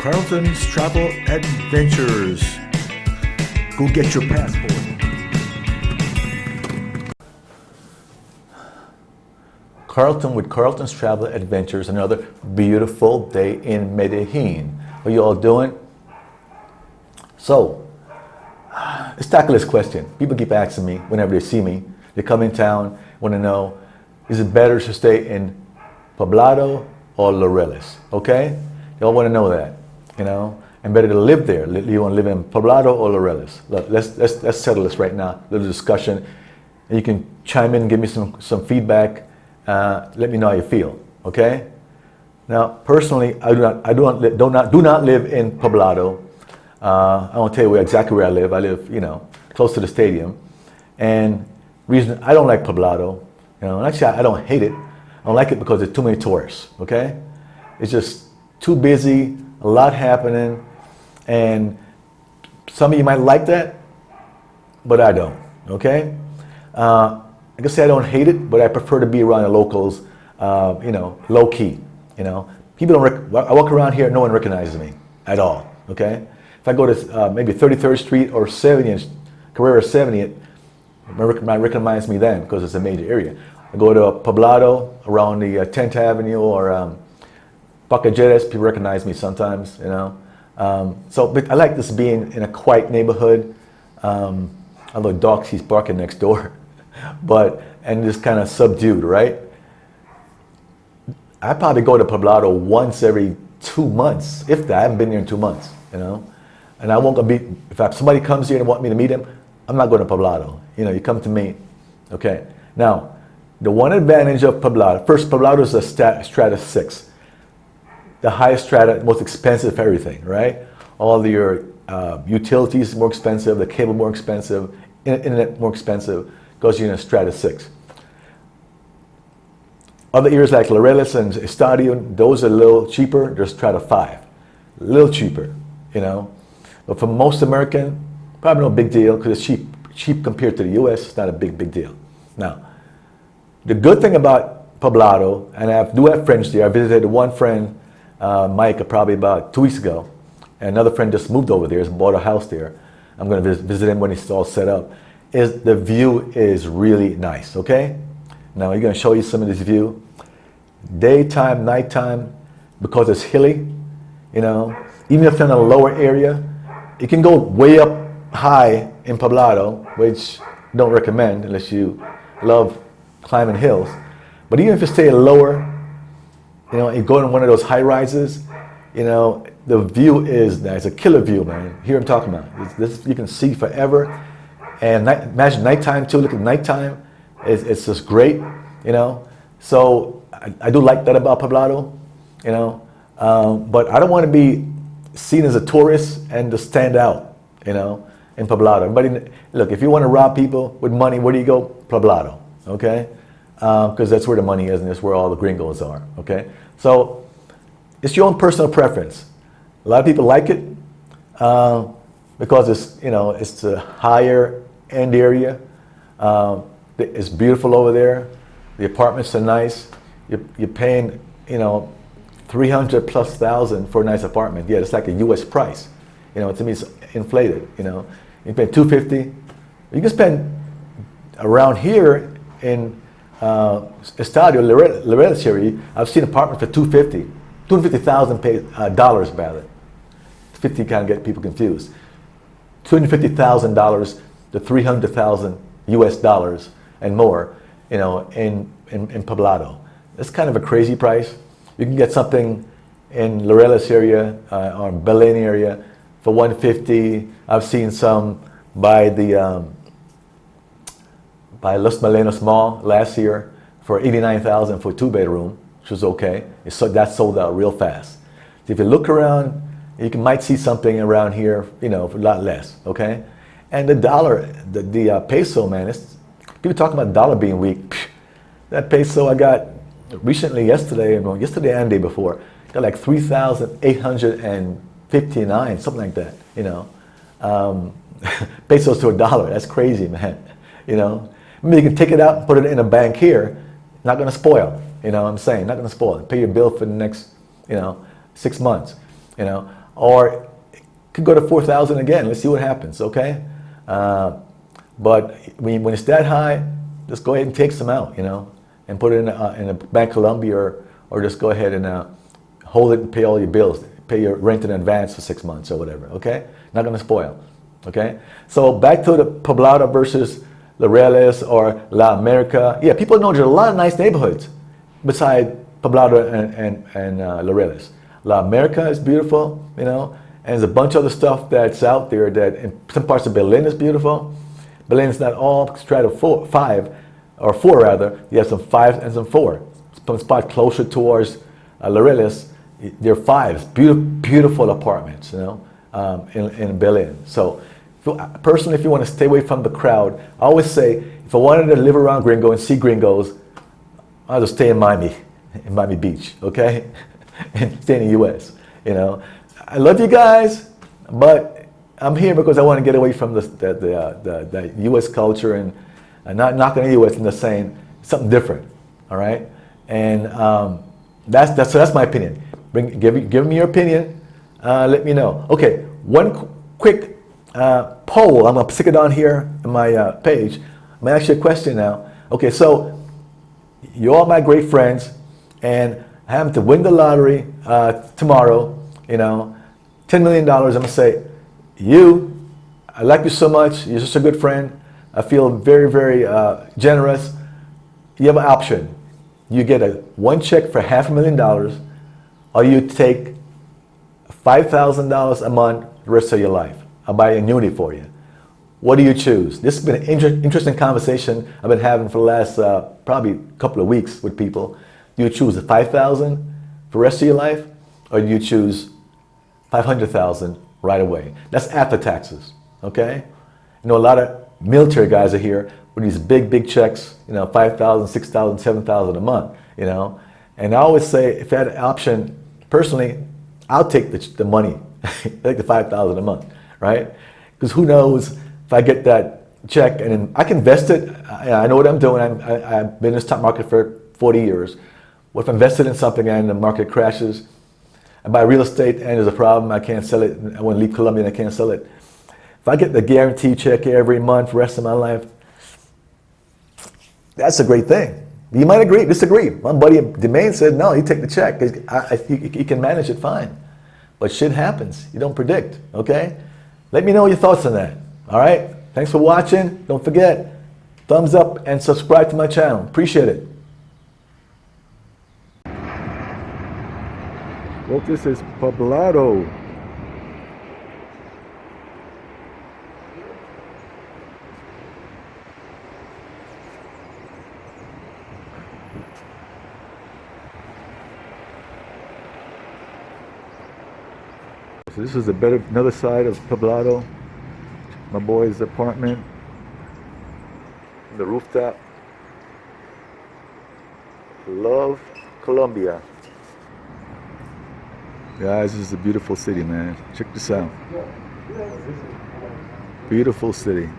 Carlton's Travel Adventures. Go get your passport. Carlton with Carlton's Travel Adventures. Another beautiful day in Medellin. What you all doing? So, let's tackle this question. People keep asking me whenever they see me. They come in town, want to know, is it better to stay in Poblado or Laureles? Okay? They all want to know that, you know? And better to live there. You want to live in Poblado or Laureles? Look, let's settle this right now. A little discussion. And you can chime in and give me some feedback. Let me know how you feel, okay? Now, personally, I do not live in Poblado. I won't tell you exactly where I live. I live, you know, close to the stadium. And reason I don't like Poblado, you know, and actually I don't hate it. I don't like it because there's too many tourists, okay? It's just too busy, a lot happening, and some of you might like that, but I don't, okay? I can say I don't hate it, but I prefer to be around the locals, you know, low key, you know. People don't, I walk around here, no one recognizes me at all, okay? If I go to maybe 33rd Street or 70th, Carrera 70th, might recognize me then because it's a major area. I go to Poblado around the 10th Avenue or Pacajeres, people recognize me sometimes, you know. But I like this being in a quiet neighborhood. Although dog keeps barking next door, and just kind of subdued, right? I probably go to Poblado once every 2 months, if that. I haven't been here in 2 months, you know. And I won't go be, if somebody comes here and want me to meet him, I'm not going to Poblado. You know, you come to me, okay. Now, the one advantage of Poblado, first, Poblado is a strata 6. The highest strata, most expensive everything, right? All your utilities more expensive, the cable more expensive, internet more expensive, because you're in a strata 6. Other areas like Laureles and Estadio, those are a little cheaper, they're strata 5. A little cheaper, you know. But for most American, probably no big deal, because it's cheap compared to the US, it's not a big deal. Now, the good thing about Poblado, and I do have friends there, I visited one friend, Mike, probably about 2 weeks ago, and another friend just moved over there, bought a house there. I'm going to visit him when it's all set up. The view is really nice, okay? Now, I'm going to show you some of this view. Daytime, nighttime, because it's hilly, you know, even if you're in a lower area, you can go way up high in Poblado, which I don't recommend unless you love climbing hills. But even if you stay lower, you know, you go in one of those high rises, you know, the view is nice. It's a killer view, man. Here I'm talking about. This you can see forever. And imagine nighttime too. Look at nighttime. It's just great, you know. So I do like that about Poblado, you know. But I don't want to be seen as a tourist and to stand out, you know, in Poblado. Everybody, look, if you want to rob people with money, where do you go? Poblado, okay? Because that's where the money is and that's where all the gringos are, okay? So it's your own personal preference. A lot of people like it because it's, you know, it's a higher end area. It's beautiful over there. The apartments are nice. You're paying, you know, 300 plus thousand for a nice apartment. Yeah, it's like a U.S. price. You know, to me, it's inflated. You know, you pay 250. You can spend around here in Estadio Laureles area. I've seen apartments for $250,000 dollars rather. 50 kind of get people confused. $250,000 to 300,000 U.S. dollars and more. You know, in Poblado. That's kind of a crazy price. You can get something in Laureles area or Medellin area for 150. I've seen some by the by Los Malenos Mall last year for 89,000 for a 2-bedroom, which was okay. That sold out real fast. If you look around, you might see something around here, you know, for a lot less. Okay, and the dollar, the peso, man. People talking about the dollar being weak. That peso I got recently, yesterday and the day before, got like 3,859, something like that, you know. Pesos to a dollar, that's crazy, man, you know. I mean, you can take it out and put it in a bank here, not gonna spoil, you know what I'm saying, not gonna spoil. Pay your bill for the next, you know, 6 months, you know. or it could go to 4,000 again. Let's see what happens, okay? But when it's that high, just go ahead and take some out, you know, and put it in a Bank Colombia, or just go ahead and hold it and pay all your bills, pay your rent in advance for 6 months or whatever, okay? Not gonna spoil, okay? So back to the Poblado versus Laureles or La America. Yeah, people know there's a lot of nice neighborhoods beside Poblado and Laureles. La America is beautiful, you know, and there's a bunch of other stuff that's out there that in some parts of Medellin is beautiful. Medellin is not all strata 5, or 4 rather. You have some 5s and some 4. Some spot closer towards Laureles, they're 5s, beautiful apartments, you know, in Medellin. So personally, if you want to stay away from the crowd, I always say, if I wanted to live around Gringo and see gringos, I'll just stay in Miami Beach, okay? And stay in the U.S., you know? I love you guys, but I'm here because I want to get away from the U.S. culture and not knocking the U.S. and just saying something different, all right? And that's my opinion. Give me your opinion. Let me know. Okay, one quick poll. I'm going to stick it on here on my page. I'm going to ask you a question now. Okay, so you're all my great friends, and I happen to win the lottery tomorrow, you know, $10 million. I'm going to say, I like you so much. You're such a good friend. I feel very, very generous. You have an option. You get one check for $500,000, or you take $5,000 a month the rest of your life. I'll buy an annuity for you. What do you choose? This has been an interesting conversation I've been having for the last probably couple of weeks with people. Do you choose the $5,000 for the rest of your life, or do you choose $500,000 right away? That's after taxes, okay? You know, a lot of military guys are here with these big checks, you know, $5,000, $6,000, $7,000 a month, you know? And I always say, if I had an option, personally, I'll take the money, take the $5,000 a month, right? Because who knows if I get that check and then I can invest it. I know what I'm doing. I've been in the stock market for 40 years. What if I invested in something and the market crashes? I buy real estate and there's a problem, I can't sell it. I want to leave Colombia and I can't sell it. If I get the guaranteed check every month for the rest of my life, that's a great thing. You might agree, disagree. My buddy Demain said, no, you take the check. He can manage it fine. But shit happens. You don't predict, okay? Let me know your thoughts on that, all right? Thanks for watching. Don't forget, thumbs up and subscribe to my channel. Appreciate it. Well, this is Poblado. So this is another side of Poblado. My boy's apartment. The rooftop. Love Colombia. Guys, this is a beautiful city, man. Check this out. Beautiful city.